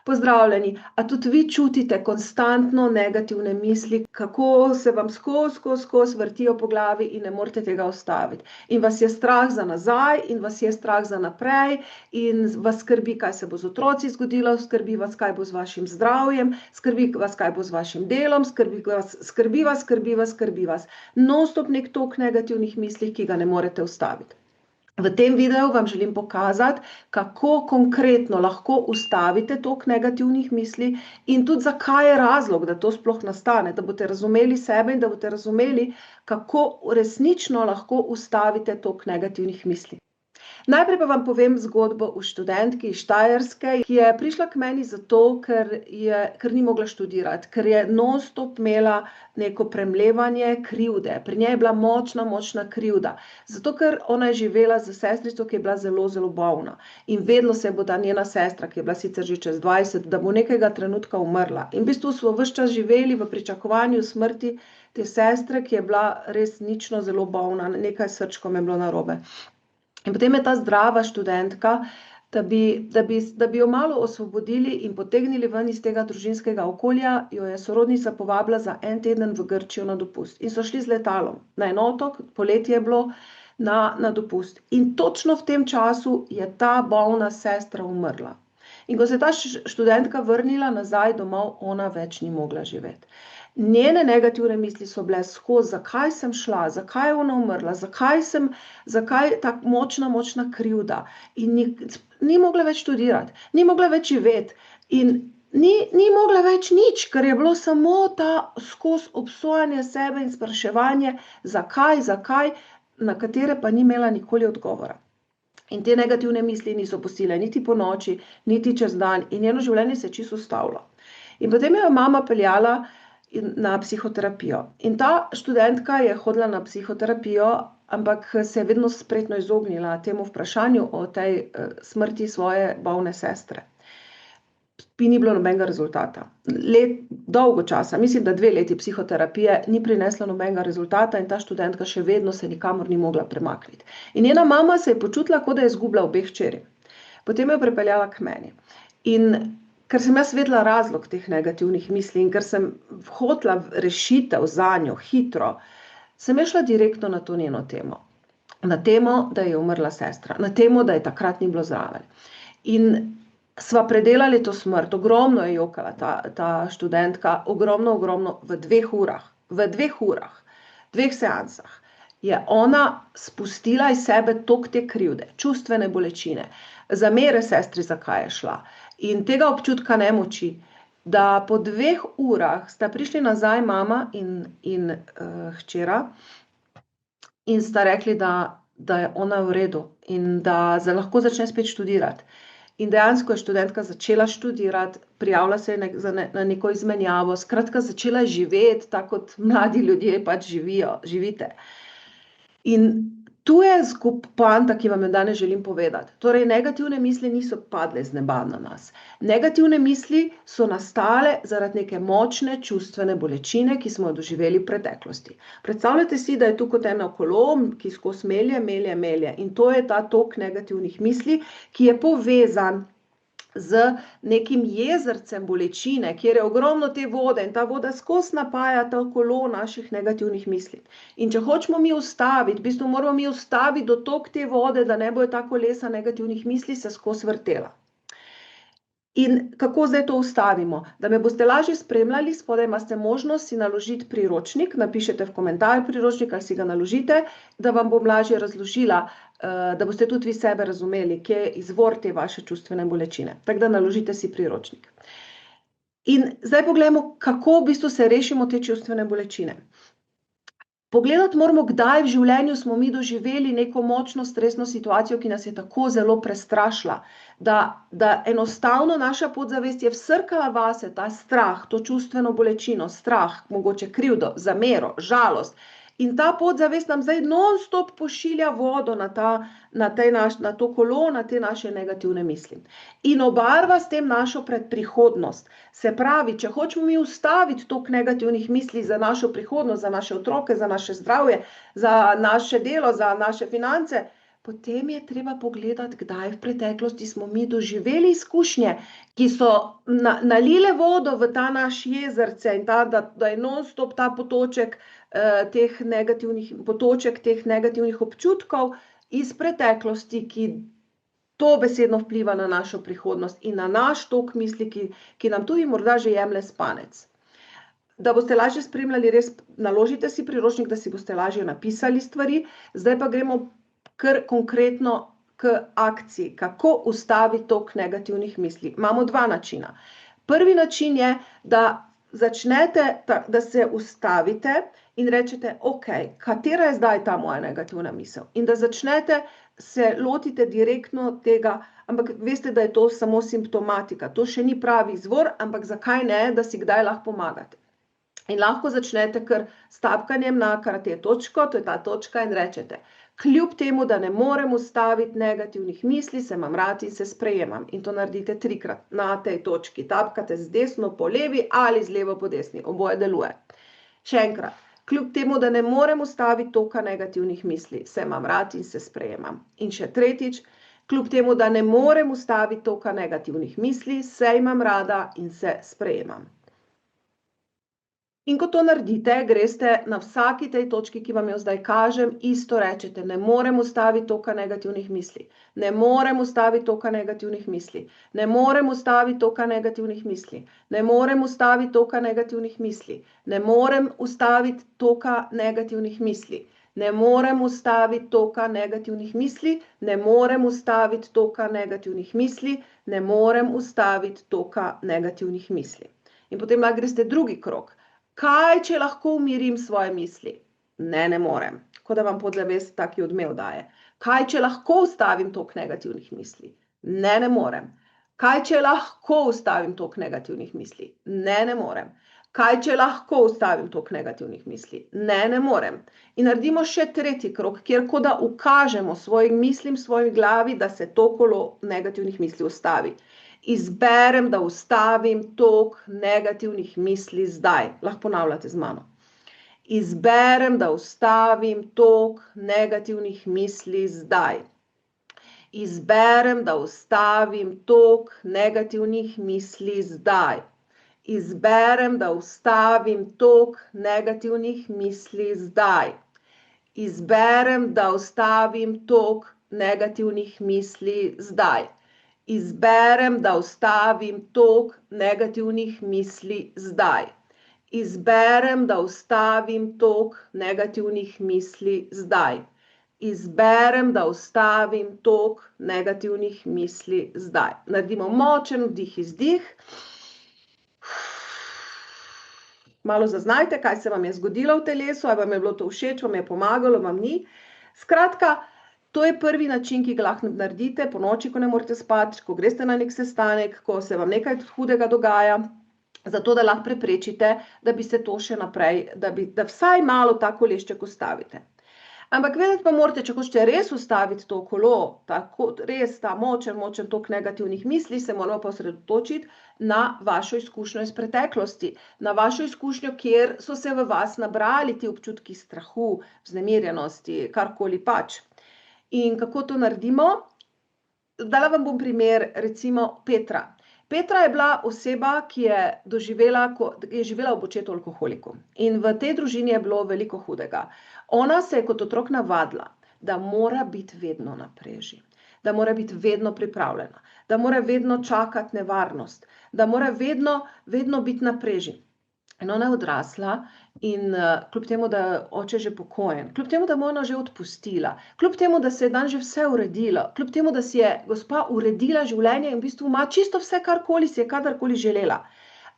Pozdravljeni. A tudi vi čutite konstantno negativne misli, kako se vam skozi vrtijo po glavi in ne morete tega ustaviti? In vas je strah za nazaj, in vas je strah za naprej, in vas skrbi, kaj se bo z otroci zgodilo, skrbi vas, kaj bo z vašim zdravjem, skrbi vas, kaj bo z vašim delom, skrbi vas. Non-stop nek tok negativnih misli, ki ga ne morete ustaviti. V tem videu vam želim pokazati, kako konkretno lahko ustavite tok negativnih misli in tudi zakaj je razlog, da to sploh nastane, da boste razumeli sebe in da boste razumeli, kako resnično lahko ustavite tok negativnih misli. Najprej pa vam povem zgodbo o študentki iz Štajerske, ki je prišla k meni zato, ker ni mogla študirati, ker je non-stop imela neko premlevanje krivde. Pri njej je bila močna krivda. Zato, ker ona je živela z sestrico, ki je bila zelo, zelo bolna. In vedelo se bo, da njena sestra, ki je bila sicer že čez 20, da bo nekega trenutka umrla. In v bistvu smo ves čas živeli v pričakovanju smrti te sestre, ki je bila res nično zelo bolna, nekaj s srčkom je bilo narobe. In potem je ta zdrava študentka, da bi jo malo osvobodili in potegnili ven iz tega družinskega okolja, jo je sorodnica povabila za en teden v Grčijo na dopust. In so šli z letalom na en otok, poletje je bilo, na dopust. In točno v tem času je ta bolna sestra umrla. In ko se je ta študentka vrnila nazaj domov, ona več ni mogla živeti. Njene negativne misli so bile skozi, zakaj sem šla, zakaj je ona umrla, zakaj ta močna krivda. In ni mogla več študirati, ni mogla več živeti in ni mogla več nič, ker je bilo samo ta skozi obsojanje sebe in spraševanje, zakaj, na katere pa ni imela nikoli odgovora. In te negativne misli niso pustile niti po noči, niti čez dan in njeno življenje se je čisto ustavilo. In potem jo je mama peljala na psihoterapijo. In ta študentka je hodila na psihoterapijo, ampak se je vedno spretno izognila temu vprašanju o tej smrti svoje bolne sestre. Ni bilo nobenega rezultata. Dolgo časa, mislim, da 2 leti psihoterapije ni prinesla nobenega rezultata in ta študentka še vedno se nikamor ni mogla premakniti. In njena mama se je počutila, kot da je izgubila obe hčeri. Potem jo je pripeljala k meni. In ker sem jaz vedela razlog teh negativnih misli in ker sem hotela rešitev zanjo hitro, sem šla direktno na to njeno temo. Na temo, da je umrla sestra, na temo, da je takrat ni bilo zraven. In sva predelali to smrt, ogromno je jokala ta študentka, ogromno, v 2 urah, 2 seansah je ona spustila iz sebe tok te krivde, čustvene bolečine, zamere sestri, zakaj je šla. In tega občutka nemoči, da po 2 urah sta prišli nazaj mama in hčera in sta rekli, da je ona v redu in da lahko začne spet študirati. In dejansko je študentka začela študirati, prijavila se je na neko izmenjavo, skratka začela živeti, tako kot mladi ljudje pač živite. In tu je poanta, ki vam jo danes želim povedati. Torej, negativne misli niso padle z neba na nas. Negativne misli so nastale zaradi neke močne čustvene bolečine, ki smo jo doživeli v preteklosti. Predstavljajte si, da je tu kot eno kolo, ki skozi melje. In to je ta tok negativnih misli, ki je povezan z nekim jezercem bolečine, kjer je ogromno te vode in ta voda skozi napaja to kolo naših negativnih misli. In če hočemo mi ustaviti, v bistvu moramo mi ustaviti dotok te vode, da ne bojo ta kolesa negativnih misli se skozi vrtela. In kako zdaj to ustavimo? Da me boste lažje spremljali, spodaj imate možnost si naložiti priročnik, napišete v komentar priročnik ali si ga naložite, da vam bom lažje razložila, da boste tudi vi sebe razumeli, kje je izvor te vaše čustvene bolečine. Tako da naložite si priročnik. In zdaj poglejmo, kako v bistvu se rešimo te čustvene bolečine. Pogledati moramo, kdaj v življenju smo mi doživeli neko močno stresno situacijo, ki nas je tako zelo prestrašila, da enostavno naša podzavest je vsrkala vase ta strah, to čustveno bolečino, strah, mogoče krivdo, zamero, žalost. In ta podzavest nam zdaj non-stop pošilja vodo na to kolo, na te naše negativne misli. In obarva s tem našo predprihodnost. Se pravi, če hočemo mi ustaviti tok negativnih misli za našo prihodnost, za naše otroke, za naše zdravje, za naše delo, za naše finance, potem je treba pogledati, kdaj v preteklosti smo mi doživeli izkušnje, ki so nalile vodo v ta naš jezerce in da je non-stop ta potoček teh negativnih občutkov iz preteklosti, ki dobesedno vpliva na našo prihodnost in na naš tok misli, ki nam tudi morda že jemlje spanec. Da boste lažje spremljali, res naložite si priročnik, da si boste lažje napisali stvari. Zdaj pa gremo kar konkretno k akciji, kako ustaviti tok negativnih misli. Imamo dva načina. Prvi način je, da začnete, da se ustavite in rečete, ok, katera je zdaj ta moja negativna misel? In da začnete, se lotite direktno tega, ampak veste, da je to samo simptomatika. To še ni pravi izvor, ampak zakaj ne, da si kdaj lahko pomagate. In lahko začnete kar s tapkanjem na karate točko, to je ta točka, in rečete, kljub temu, da ne morem ustaviti negativnih misli, se imam rad in se sprejemam. In to naredite 3-krat na tej točki. Tapkate z desno po levi ali z levo po desni. Oboje deluje. Še enkrat, kljub temu, da ne morem ustaviti toka negativnih misli, se imam rad in se sprejemam. In še tretjič, kljub temu, da ne morem ustaviti toka negativnih misli, se imam rada in se sprejemam. In ko to naredite, greste na vsaki tej točki, ki vam jo zdaj kažem, isto rečete, ne morem ustaviti toka negativnih misli, ne morem ustaviti toka negativnih misli, ne morem ustaviti toka negativnih misli, ne morem ustaviti toka negativnih misli, ne morem ustaviti toka negativnih misli, ne morem ustaviti toka negativnih misli, ne morem ustaviti toka negativnih misli, ne morem ustaviti toka negativnih misli. In potem lahko greste drugi krog. Kaj, če lahko umirim svoje misli? Ne, ne morem. Kot da vam podzavest taki odmev daje. Kaj, če lahko ustavim tok negativnih misli? Ne, ne morem. Kaj, če lahko ustavim tok negativnih misli? Ne, ne morem. Kaj, če lahko ustavim tok negativnih misli? Ne, ne morem. In naredimo še tretji krog, kjer kot da ukažemo svojim mislim, svoji glavi, da se to kolo negativnih misli ustavi. Izberem, da ustavim tok negativnih misli zdaj. Lahko ponavljate z mano. Izberem, da ustavim tok negativnih misli zdaj. Izberem, da ustavim tok negativnih misli zdaj. Izberem, da ustavim tok negativnih misli zdaj. Izberem, da ustavim tok negativnih misli zdaj. Izberem, da ustavim tok negativnih misli zdaj. Izberem, da ustavim tok negativnih misli zdaj. Izberem, da ustavim tok negativnih misli zdaj. Naredimo močen vdih, izdih. Malo zaznajte, kaj se vam je zgodilo v telesu, ali vam je bilo to všeč, vam je pomagalo, vam ni. Skratka, to je prvi način, ki ga lahko naredite ponoči, ko ne morete spati, ko greste na nek sestanek, ko se vam nekaj hudega dogaja, zato da lahko preprečite, da bi se to še naprej, da vsaj malo ta kolešček ustavite. Ampak vedeti pa morate, če hočete res ustaviti to kolo, res ta močen tok negativnih misli, se moramo pa osredotočiti na vašo izkušnjo iz preteklosti, na vašo izkušnjo, kjer so se v vas nabrali ti občutki strahu, vznemirjenosti, karkoli pač. In kako to naredimo? Dala vam bom primer, recimo Petra. Petra je bila oseba, ki je živela ob očetu alkoholiku. In v tej družini je bilo veliko hudega. Ona se je kot otrok navadila, da mora biti vedno na preži, da mora biti vedno pripravljena, da mora vedno čakati nevarnost, da mora vedno biti na preži. In ona je odrasla in kljub temu, da je oče že pokojen, kljub temu, da mu ona že odpustila, kljub temu, da se je dan že vse uredilo, kljub temu, da si je gospa uredila življenje in v bistvu ima čisto vse, karkoli si je kadarkoli želela.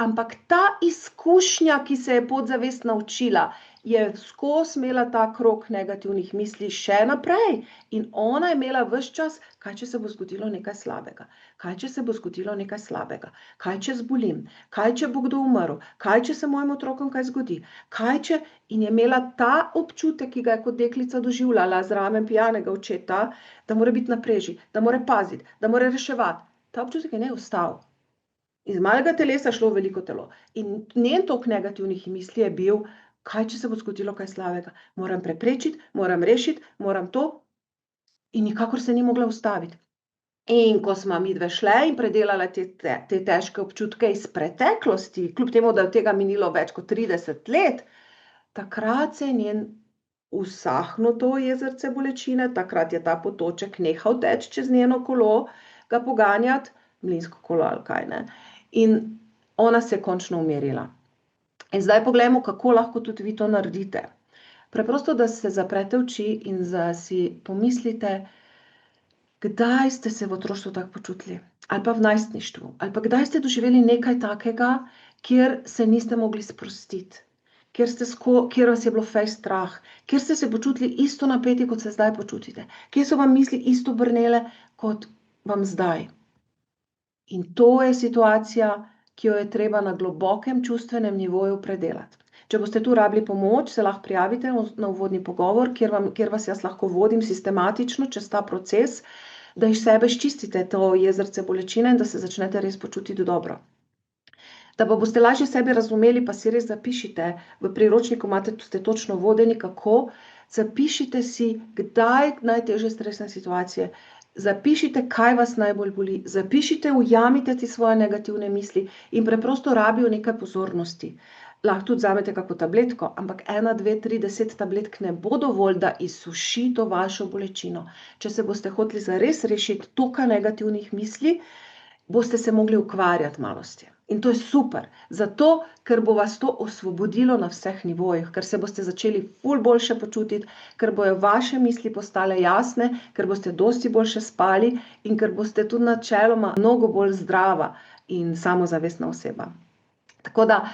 Ampak ta izkušnja, ki se je podzavest naučila, je skozi imela ta krog negativnih misli še naprej. In ona je imela ves čas, kaj če se bo zgodilo nekaj slabega, kaj če se bo zgodilo nekaj slabega, kaj če zbolim, kaj če bo kdo umrl, kaj če se mojim otrokom kaj zgodi, kaj če... In je imela ta občutek, ki ga je kot deklica doživljala zraven pijanega očeta, da mora biti na preži, da mora paziti, da mora reševati. Ta občutek je ne ostal. Iz malega telesa šlo veliko telo. In njen tok negativnih misli je bil, kaj če se bo zgodilo kaj slabega. Moram preprečiti, moram rešiti, moram to. in nikakor se ni mogla ustaviti. In ko smo midve šle in predelale te težke občutke iz preteklosti, kljub temu, da je od tega minilo več kot 30 let, takrat se je njen usahnil to jezerce bolečine, takrat je ta potoček nehal teči čez njeno kolo, ga poganjati, mlinsko kolo ali kaj, ne. In ona se je končno umirila. In zdaj poglejmo, kako lahko tudi vi to naredite. Preprosto, da se zaprete oči in da si pomislite, kdaj ste se v otroštvu tako počutili, ali pa v najstništvu, ali pa kdaj ste doživeli nekaj takega, kjer se niste mogli sprostiti, kjer vas je bilo fejst strah, kjer ste se počutili isto napeti, kot se zdaj počutite, kjer so vam misli isto brnele, kot vam zdaj. In to je situacija, ki jo je treba na globokem čustvenem nivoju predelati. Če boste tu rabili pomoč, se lahko prijavite na uvodni pogovor, kjer vas jaz lahko vodim sistematično čez ta proces, da iz sebe izčistite to jezerce bolečine in da se začnete res počutiti dobro. Da pa boste lažje sebe razumeli, pa si res zapišite, v priročniku ste točno vodeni, kako, zapišite si, kdaj najtežje stresne situacije, zapišite, kaj vas najbolj boli, zapišite, ujamite ti svoje negativne misli in preprosto rabijo nekaj pozornosti. Lahko tudi vzamete kako tabletko, ampak 1, 2, 3, 10 tabletk ne bo dovolj, da izsuši to vašo bolečino. Če se boste hoteli zares rešiti toliko negativnih misli, boste se mogli ukvarjati malo s tem. In to je super, zato, ker bo vas to osvobodilo na vseh nivojih, ker se boste začeli ful boljše počutiti, ker bojo vaše misli postale jasne, ker boste dosti boljše spali in ker boste tudi načeloma mnogo bolj zdrava in samozavestna oseba. Tako da,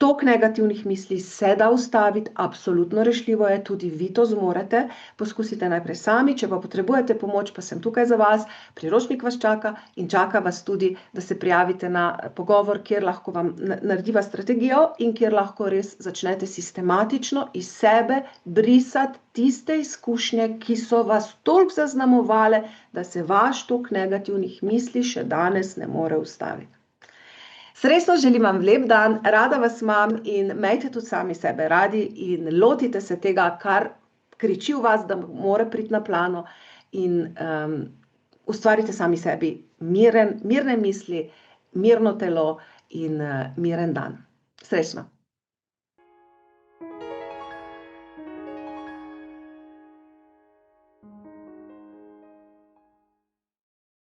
toliko negativnih misli se da ustaviti, absolutno rešljivo je, tudi vi to zmorete, poskusite najprej sami, če pa potrebujete pomoč, pa sem tukaj za vas, priročnik vas čaka in čaka vas tudi, da se prijavite na pogovor, kjer lahko vam narediva strategijo in kjer lahko res začnete sistematično iz sebe brisati tiste izkušnje, ki so vas toliko zaznamovale, da se vaš tok negativnih misli še danes ne more ustaviti. Srečno želim vam lep dan, rada vas imam in imejte tudi sami sebe radi in lotite se tega, kar kriči v vas, da mora priti na plano in ustvarite sami sebi mirne misli, mirno telo in miren dan. Srečno!